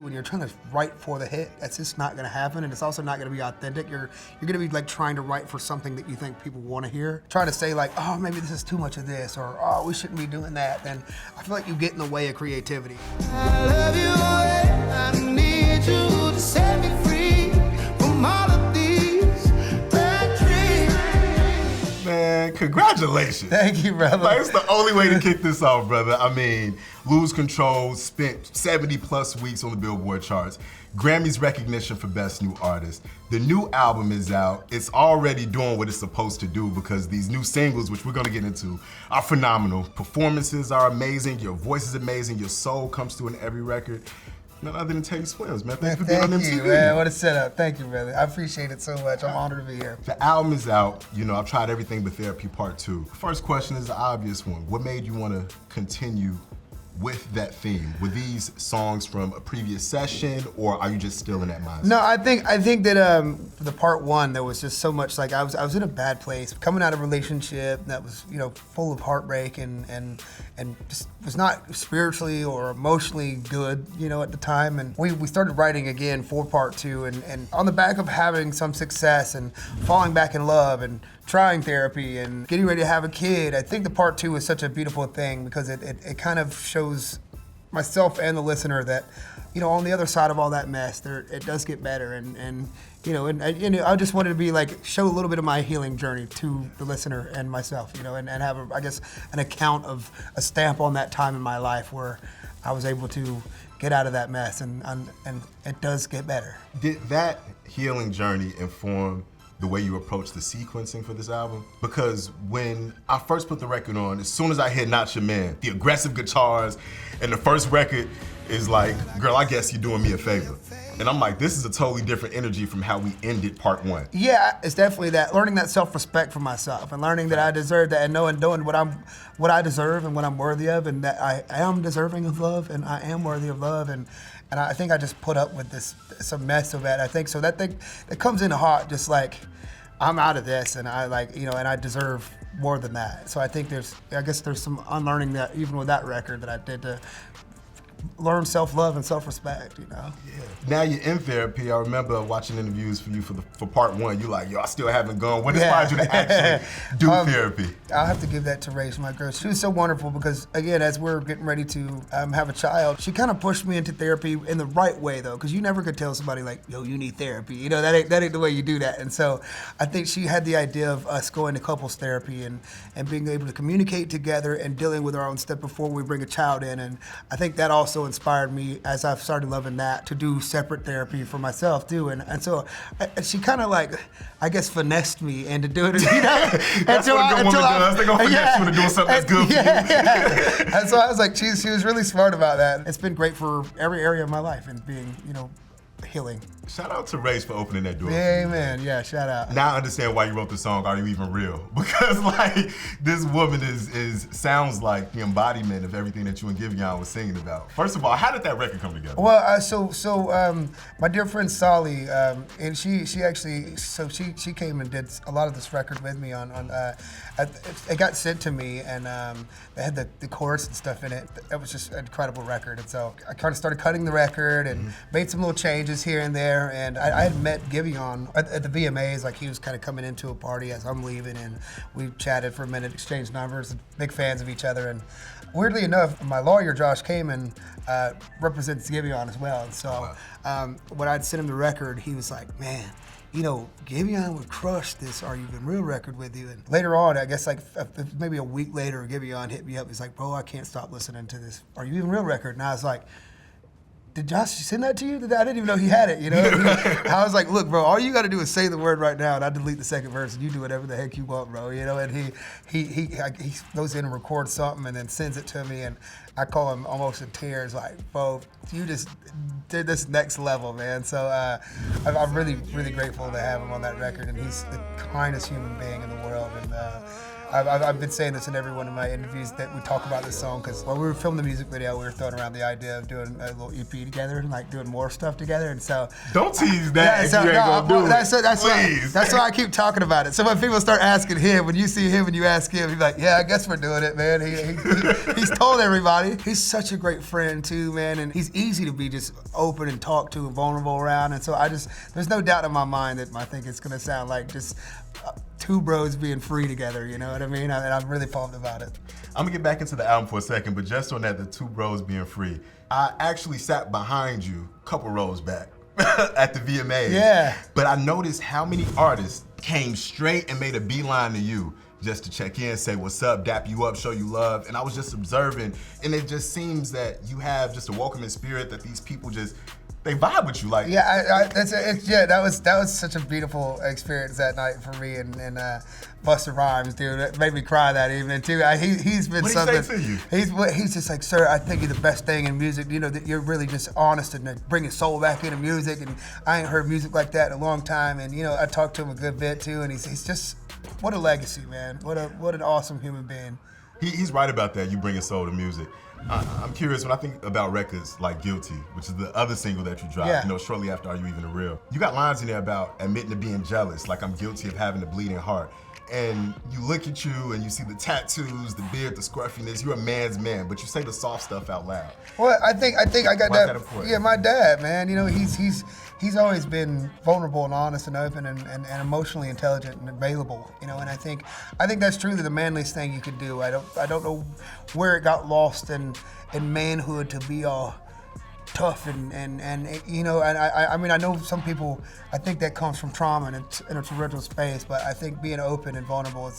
When you're trying to write for the hit, that's just not gonna happen, and it's also not gonna be authentic. You're gonna be like trying to write for something that you think people want to hear. Trying to say like, oh, maybe this is too much of this, or oh, we shouldn't be doing that. Then I feel like you get in the way of creativity. I love you, I need you to set me free from all of these bad dreams. Man, congratulations. Thank you, brother. Like, it's the only way to kick this off, brother. I mean, Lose Control spent 70 plus weeks on the Billboard charts. Grammy's recognition for Best New Artist. The new album is out. It's already doing what it's supposed to do because these new singles, which we're gonna get into, are phenomenal. Performances are amazing, your voice is amazing, your soul comes through in every record. None other than Teddy Swims, man. Thanks for being on MTV. Thank you, man. What a setup. Thank you, brother. I appreciate it so much. I'm honored to be here. The album is out. You know, I've tried everything but Therapy Part 2. First question is the obvious one. What made you want to continue with that theme? Were these songs from a previous session, or are you just still in that mindset? No, I think that for the part one, there was just so much, like I was in a bad place, coming out of a relationship that was, you know, full of heartbreak and just was not spiritually or emotionally good, you know, at the time. And we started writing again for part two, and on the back of having some success and falling back in love and trying therapy and getting ready to have a kid, I think the part two is such a beautiful thing because it kind of shows myself and the listener that, you know, on the other side of all that mess, it does get better. And you know, I just wanted to be like, show a little bit of my healing journey to the listener and myself, you know, and have, I guess, an account of a stamp on that time in my life where I was able to get out of that mess, and it does get better. Did that healing journey inform the way you approach the sequencing for this album? Because when I first put the record on, as soon as I hear Not Your Man, the aggressive guitars, and the first record is like, girl, I guess you're doing me a favor. And I'm like, this is a totally different energy from how we ended part one. Yeah, it's definitely that, learning that self-respect for myself and learning that I deserve that and knowing what I deserve and what I'm worthy of, and that I am deserving of love and I am worthy of love, and I think I just put up with some mess of that. I think so that thing that comes in hot, just like, I'm out of this, and I like, you know, and I deserve more than that. So I think I guess there's some unlearning that even with that record that I did to learn self-love and self-respect, you know? Yeah. Now you're in therapy. I remember watching interviews for you for part one. You're like, yo, I still haven't gone. What inspired you to actually do therapy? I'll have to give that to Rach, my girl. She was so wonderful because, again, as we're getting ready to have a child, she kind of pushed me into therapy in the right way, though, because you never could tell somebody like, yo, you need therapy. You know, that ain't the way you do that. And so I think she had the idea of us going to couples therapy and being able to communicate together and dealing with our own stuff before we bring a child in. And I think that also inspired me, as I've started loving that, to do separate therapy for myself too. And so she kind of like, I guess, finessed me into doing it. You know? That's what a good woman does. They're gonna finesse you into doing something that's good for you. Yeah. And so I was like, she was really smart about that. It's been great for every area of my life and being, you know, healing. Shout out to Rach for opening that door. Amen. Yeah, shout out. Now I understand why you wrote the song Are You Even Real? Because like this woman sounds like the embodiment of everything that you and Giveon was singing about. First of all, how did that record come together? Well, so my dear friend Solly, and she came and did a lot of this record with me it got sent to me, and they had the chorus and stuff in it. It was just an incredible record, and so I kind of started cutting the record and made some little changes here and there. And I had met Giveon at the VMAs, like he was kind of coming into a party as I'm leaving, and we chatted for a minute, exchanged numbers, big fans of each other. And weirdly enough, my lawyer, Josh Kamen, represents Giveon as well. And so when I'd sent him the record, he was like, man, you know, Giveon would crush this Are You Even Real record with you. And later on, I guess like maybe a week later, Giveon hit me up. He's like, bro, I can't stop listening to this Are You Even Real record. And I was like, did Josh send that to you? I didn't even know he had it, you know? I was like, look, bro, all you got to do is say the word right now, and I delete the second verse, and you do whatever the heck you want, bro, you know? And he goes in and records something and then sends it to me, and I call him almost in tears, like, bro, you just did this next level, man. So I'm really, really grateful to have him on that record, and he's the kindest human being in the world. And I've been saying this in every one of my interviews that we talk about this song because when we were filming the music video, we were throwing around the idea of doing a little EP together and like doing more stuff together. And so don't tease that if you ain't gonna do it. That's why I keep talking about it. So when people start asking him, when you see him and you ask him, he's like, yeah, I guess we're doing it, man. He's told everybody. He's such a great friend too, man, and he's easy to be just open and talk to and vulnerable around. And so there's no doubt in my mind that I think it's gonna sound like just two bros being free together, you know what I mean? And I'm really pumped about it. I'm gonna get back into the album for a second, but just on that, the two bros being free, I actually sat behind you a couple rows back at the VMAs. Yeah. But I noticed how many artists came straight and made a beeline to you just to check in, say what's up, dap you up, show you love. And I was just observing, and it just seems that you have just a welcoming spirit that these people just, they vibe with you. Like, that was such a beautiful experience that night for me and Busta Rhymes, dude. It made me cry that evening too. He's been what something. What did he say to you? He's just like, sir, I think you're the best thing in music. You know that you're really just honest and bringing soul back into music. And I ain't heard music like that in a long time. And you know, I talked to him a good bit too. And he's just, what a legacy, man. What an awesome human being. He's right about that. You bringing soul to music. I'm curious, when I think about records like Guilty, which is the other single that you dropped, yeah. You know, shortly after Are You Even a Real? You got lines in there about admitting to being jealous, like I'm guilty of having a bleeding heart. And you look at you and you see the tattoos, the beard, the scruffiness, you're a man's man, but you say the soft stuff out loud. Well, I think I got Why is that. that important? Yeah, my dad, man, you know, he's always been vulnerable and honest and open and emotionally intelligent and available, you know, and I think that's truly the manliest thing you could do. I don't know where it got lost in manhood to be all tough and you know, and I mean, I know some people, I think that comes from trauma and it's in its original space, but I think being open and vulnerable,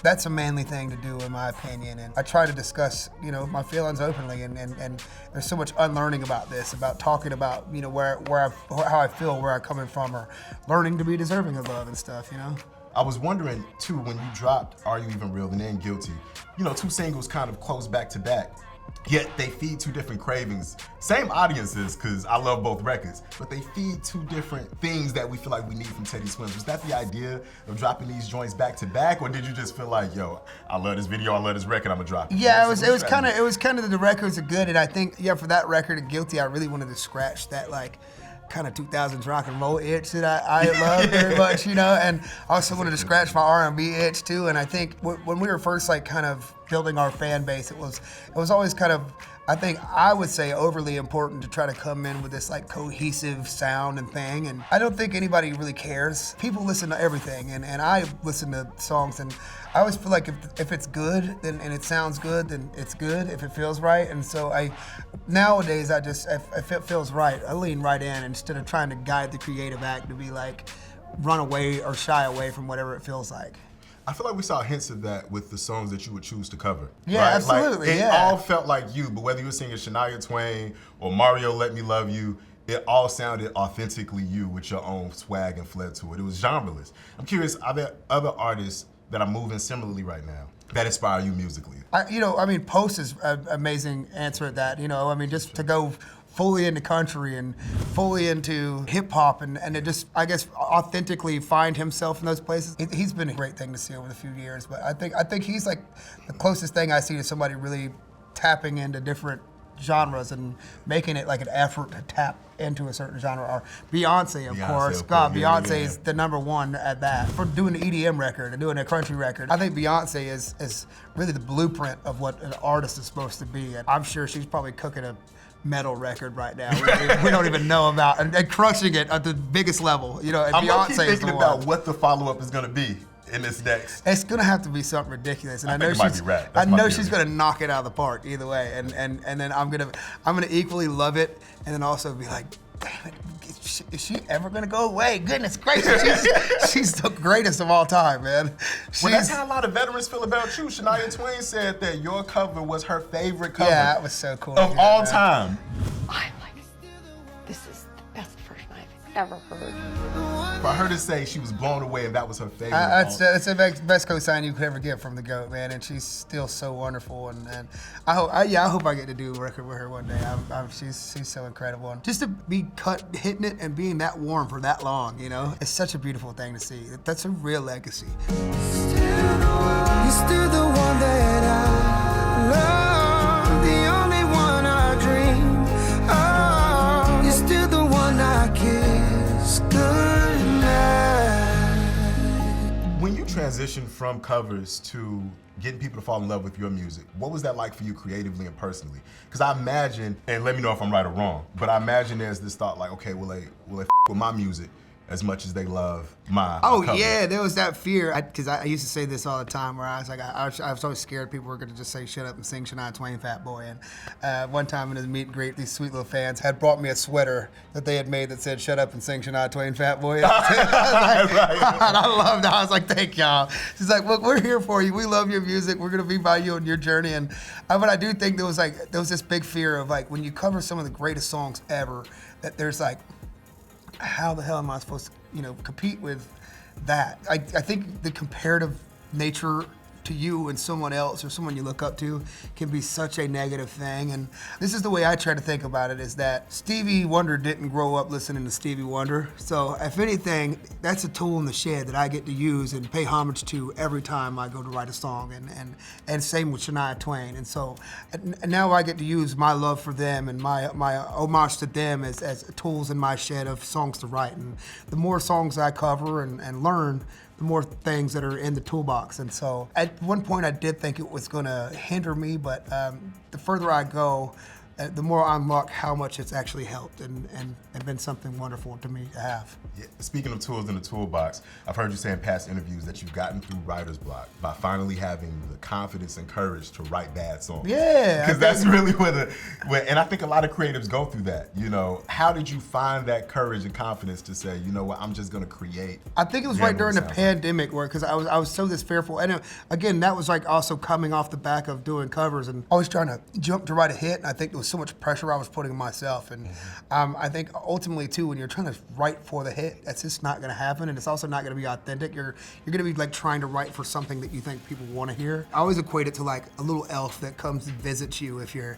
that's a manly thing to do in my opinion. And I try to discuss, you know, my feelings openly and there's so much unlearning about this, about talking about, you know, how I feel, where I'm coming from, or learning to be deserving of love and stuff, you know? I was wondering too, when you dropped Are You Even Real and then Guilty, you know, two singles kind of close back to back. Yet they feed two different cravings. Same audiences, because I love both records, but they feed two different things that we feel like we need from Teddy Swims. Was that the idea of dropping these joints back to back, or did you just feel like, yo, I love this video, I love this record, I'm gonna drop it? Yeah, it was kind of the records are good, and I think, yeah, for that record of Guilty, I really wanted to scratch that like kind of 2000s rock and roll itch that I love very much, you know, and I also wanted to scratch my R&B itch too. And I think when we were first like kind of building our fan base, it was always kind of, I think I would say, overly important to try to come in with this like cohesive sound and thing. And I don't think anybody really cares. People listen to everything, and I listen to songs, and I always feel like if it's good and it sounds good, then it's good if it feels right. And so nowadays if it feels right, I lean right in instead of trying to guide the creative act to be like run away or shy away from whatever it feels like. I feel like we saw hints of that with the songs that you would choose to cover. Yeah, right? absolutely. Like, it all felt like you, but whether you were singing Shania Twain or Mario Let Me Love You, it all sounded authentically you with your own swag and flair to it. It was genreless. I'm curious, are there other artists that are moving similarly right now that inspire you musically? Post is an amazing answer at that. You know, I mean, just to go fully into country and fully into hip hop and to just, I guess, authentically find himself in those places. He's been a great thing to see over the few years, but I think he's like the closest thing I see to somebody really tapping into different genres and making it like an effort to tap into a certain genre. Or Beyonce, of course. God, Beyonce is the number one at that. For doing an EDM record and doing a country record, I think Beyonce is really the blueprint of what an artist is supposed to be. And I'm sure she's probably cooking a metal record right now. We don't even know about, and crushing it at the biggest level. You know, and I'm Beyonce is thinking the about one. what the follow-up is gonna be in this next. It's gonna have to be something ridiculous, and I know think it might be rap. I That's my know theory. she's gonna knock it out of the park either way, and then I'm gonna equally love it, and then also be like, damn it, is she ever gonna go away? Goodness gracious, she's the greatest of all time, man. Well, that's how a lot of veterans feel about you. Shania Twain said that your cover was her favorite cover Yeah, that was so cool. of all time. I'm like, this is the best version I've ever heard. For her to say she was blown away and that was her favorite. It's the best co-sign you could ever get from the GOAT, man, and she's still so wonderful, and I hope I get to do a record with her one day. She's so incredible, and just to be hitting it and being that warm for that long, you know, it's such a beautiful thing to see. That's a real legacy. Stay You're still the one that I love, the only one I dream of. You're still the one I kiss goodnight. When you transitioned from covers to getting people to fall in love with your music, what was that like for you creatively and personally? Because I imagine, and let me know if I'm right or wrong, but I imagine there's this thought like, okay, will they f with my music as much as they love my cover? Yeah, there was that fear. Because I used to say this all the time, where I was like, I was always scared people were going to just say, shut up and sing Shania Twain, Fat Boy. And one time in a meet and greet, these sweet little fans had brought me a sweater that they had made that said, shut up and sing Shania Twain, Fat Boy. And I loved it. I was like, thank y'all. She's like, look, we're here for you. We love your music. We're going to be by you on your journey. And but I do think there was this big fear of like, when you cover some of the greatest songs ever, that there's like, how the hell am I supposed to, compete with that? I think the comparative nature to you and someone else or someone you look up to can be such a negative thing. And this is the way I try to think about it, is that Stevie Wonder didn't grow up listening to Stevie Wonder. So if anything, that's a tool in the shed that I get to use and pay homage to every time I go to write a song, and same with Shania Twain. And so and now I get to use my love for them and my homage to them as tools in my shed of songs to write. And the more songs I cover and learn, the more things that are in the toolbox. And so at one point I did think it was gonna hinder me, but the further I go, the more I unlock how much it's actually helped and been something wonderful to me to have. Yeah. Speaking of tools in the toolbox, I've heard you say in past interviews that you've gotten through writer's block by finally having the confidence and courage to write bad songs. Yeah. Because that's really and I think a lot of creatives go through that, How did you find that courage and confidence to say, you know what, I'm just gonna create? I think it was right during the pandemic where, because I was so this fearful. And again, that was like also coming off the back of doing covers and always trying to jump to write a hit. And I think there was so much pressure I was putting on myself. And I think ultimately too, when you're trying to write for the hit, that's just not gonna happen. And it's also not gonna be authentic. You're gonna be like trying to write for something that you think people wanna hear. I always equate it to like a little elf that comes and visits you if you're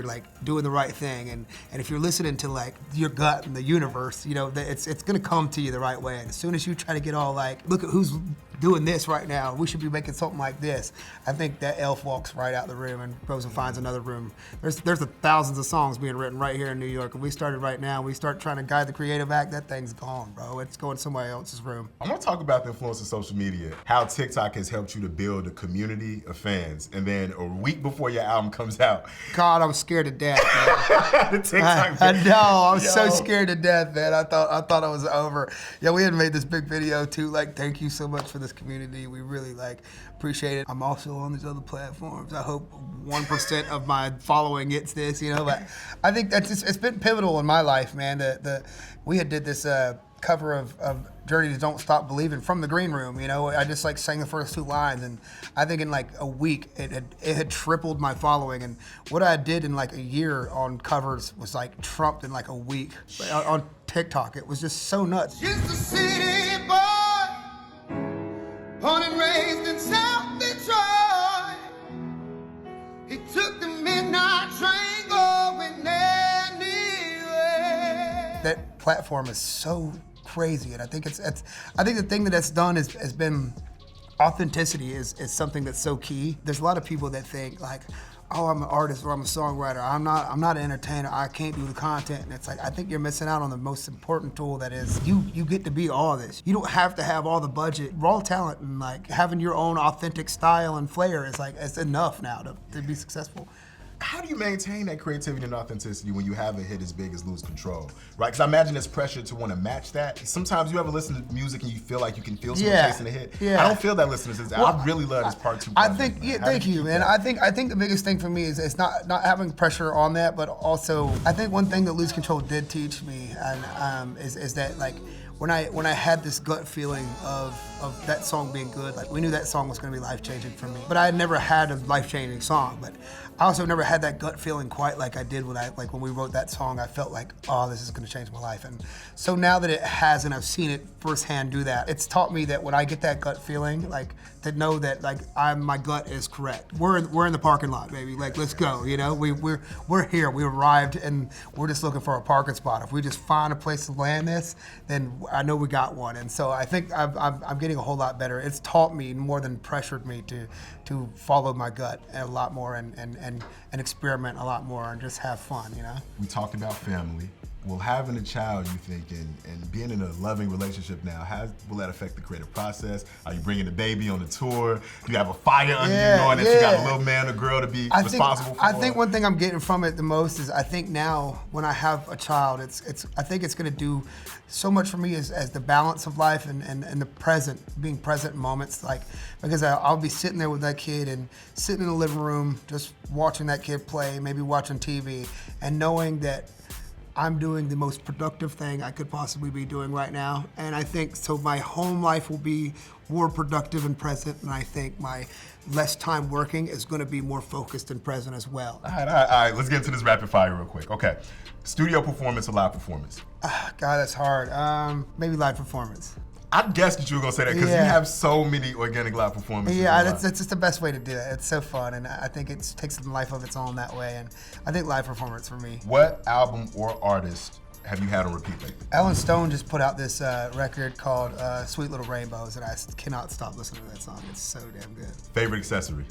like doing the right thing. And if you're listening to like your gut and the universe, it's gonna come to you the right way. And as soon as you try to get all like, look at who's doing this right now, we should be making something like this, I think that elf walks right out the room and goes and finds another room. There's thousands of songs being written right here in New York. If we started right now, we start trying to guide the creative act, that thing's gone, bro. It's going somewhere else's room. I want to talk about the influence of social media, how TikTok has helped you to build a community of fans, and then a week before your album comes out. God, I was scared to death, man. The TikTok I know, I was so scared to death, man. I thought I was over. Yeah, we had made this big video too, like, thank you so much for this community. We really appreciate it. I'm also on these other platforms. I hope 1% of my following gets this, but I think it's been pivotal in my life, man. We had did this cover of Journey to Don't Stop Believing from the green room. I just sang the first 2 lines, and I think in like a week it had tripled my following. And what I did in like a year on covers was like trumped in like a week on TikTok. It was just so nuts. Just a city boy, born and raised in South Detroit. He took the midnight train going anywhere. That platform is so crazy, and I think I think the thing that it's done has been authenticity is something that's so key. There's a lot of people that think like, oh, I'm an artist or I'm a songwriter. I'm not an entertainer. I can't do the content. And it's like, I think you're missing out on the most important tool, that is you get to be all this. You don't have to have all the budget. Raw talent and like having your own authentic style and flair is like, it's enough now to be successful. How do you maintain that creativity and authenticity when you have a hit as big as Lose Control, right? Because I imagine there's pressure to want to match that. Sometimes you ever listen to music and you feel like you can feel someone chasing a hit. Yeah. I don't feel that listening to this. I really love this part 2. I think, thank you, man. I think the biggest thing for me is not having pressure on that, but also I think one thing that Lose Control did teach me is that like, when I had this gut feeling of that song being good, like we knew that song was gonna be life-changing for me. But I had never had a life-changing song, but I also never had that gut feeling quite like I did when we wrote that song. I felt like, oh, this is gonna change my life. And so now that it has, and I've seen it firsthand do that, it's taught me that when I get that gut feeling, like to know that like my gut is correct. We're in the parking lot, baby. Like, let's go. We're here. We arrived, and we're just looking for a parking spot. If we just find a place to land this, then I know we got one. And so I think I'm getting a whole lot better. It's taught me more than pressured me to follow my gut a lot more and experiment a lot more and just have fun, you know? We talked about family. Will having a child, you think, and being in a loving relationship now, how will that affect the creative process? Are you bringing the baby on the tour? Do you have a fire under you knowing that you got a little man or girl to be responsible for? I think one thing I'm getting from it the most is I think now when I have a child, I think it's gonna do so much for me as the balance of life and the present, being present in moments, like, because I'll be sitting there with that kid and sitting in the living room, just watching that kid play, maybe watching TV, and knowing that I'm doing the most productive thing I could possibly be doing right now. And I think, so my home life will be more productive and present, and I think my less time working is gonna be more focused and present as well. All right, let's get into this rapid fire real quick. Okay, studio performance or live performance? God, that's hard. Maybe live performance. I guessed that you were gonna say that because you have so many organic live performances. Yeah, that's just the best way to do it. It's so fun, and I think it takes a life of its own that way, and I think live performance for me. What album or artist have you had on repeat lately? Ellen Stone just put out this record called Sweet Little Rainbows, and I cannot stop listening to that song. It's so damn good. Favorite accessory?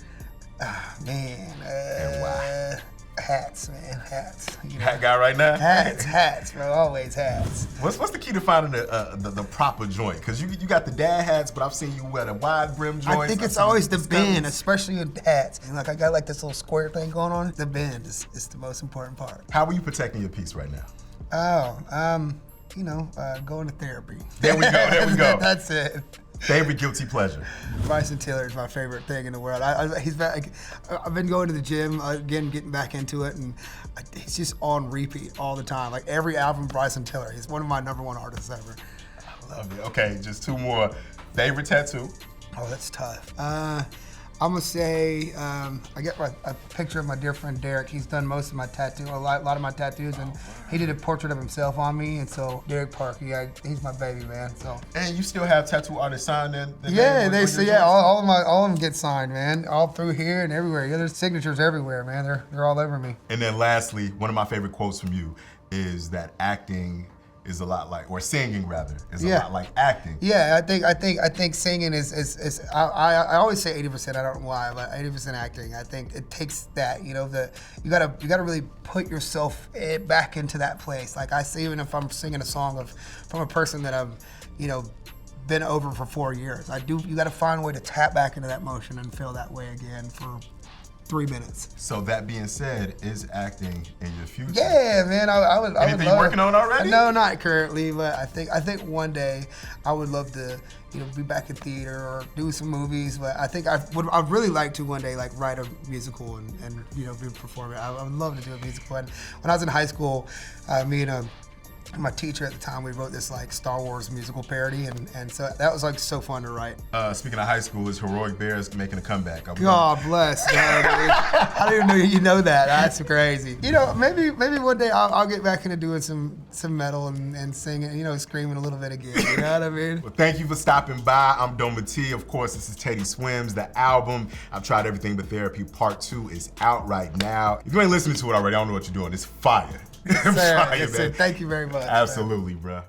Man, And why? Hats, man, hats. You know? Hat guy right now? Hats, bro, always hats. What's the key to finding the proper joint? Because you got the dad hats, but I've seen you wear the wide brim joints. I think it's always the bend, especially with hats. And like I got like this little square thing going on. The bend is the most important part. How are you protecting your piece right now? Going to therapy. There we go. That's it. Favorite guilty pleasure? Bryson Tiller is my favorite thing in the world. I've been going to the gym again, getting back into it, and he's just on repeat all the time. Like every album, Bryson Tiller. He's one of my #1 artists ever. I love it. Okay, just two more. Favorite tattoo? Oh, that's tough. I'm gonna say I get a picture of my dear friend Derek. He's done most of my a lot of my tattoos, and he did a portrait of himself on me. And so Derek Park, he's my baby, man. So. And you still have tattoo artists signed in? All of them get signed, man. All through here and everywhere. Yeah, there's signatures everywhere, man. They're all over me. And then lastly, one of my favorite quotes from you is that acting is a lot like, or singing rather, is a lot like acting. Yeah, I think singing is I always say 80%, I don't know why, but 80% acting. I think it takes that, you gotta really put yourself back into that place. Like I say, even if I'm singing a song from a person that I've, been over for 4 years, you gotta find a way to tap back into that motion and feel that way again for 3 minutes. So that being said, is acting in your future? Yeah, man, I would. Anything you working on already? No, not currently, but I think one day I would love to, be back in theater or do some movies. But I think I'd really like to one day like write a musical and be performing. I would love to do a musical. And when I was in high school, me and my teacher at the time, we wrote this like Star Wars musical parody, and so that was like so fun to write. Speaking of high school, is Heroic Bears making a comeback? God bless. I don't even know you know that. That's crazy. Maybe one day I'll get back into doing some metal and singing, screaming a little bit again. You know what I mean? Well, thank you for stopping by. I'm Dometi. Of course, this is Teddy Swims. The album, I've Tried Everything But Therapy, Part 2 is out right now. If you ain't listening to it already, I don't know what you're doing. It's fire. Yes, sir. Thank you very much. Absolutely, bro.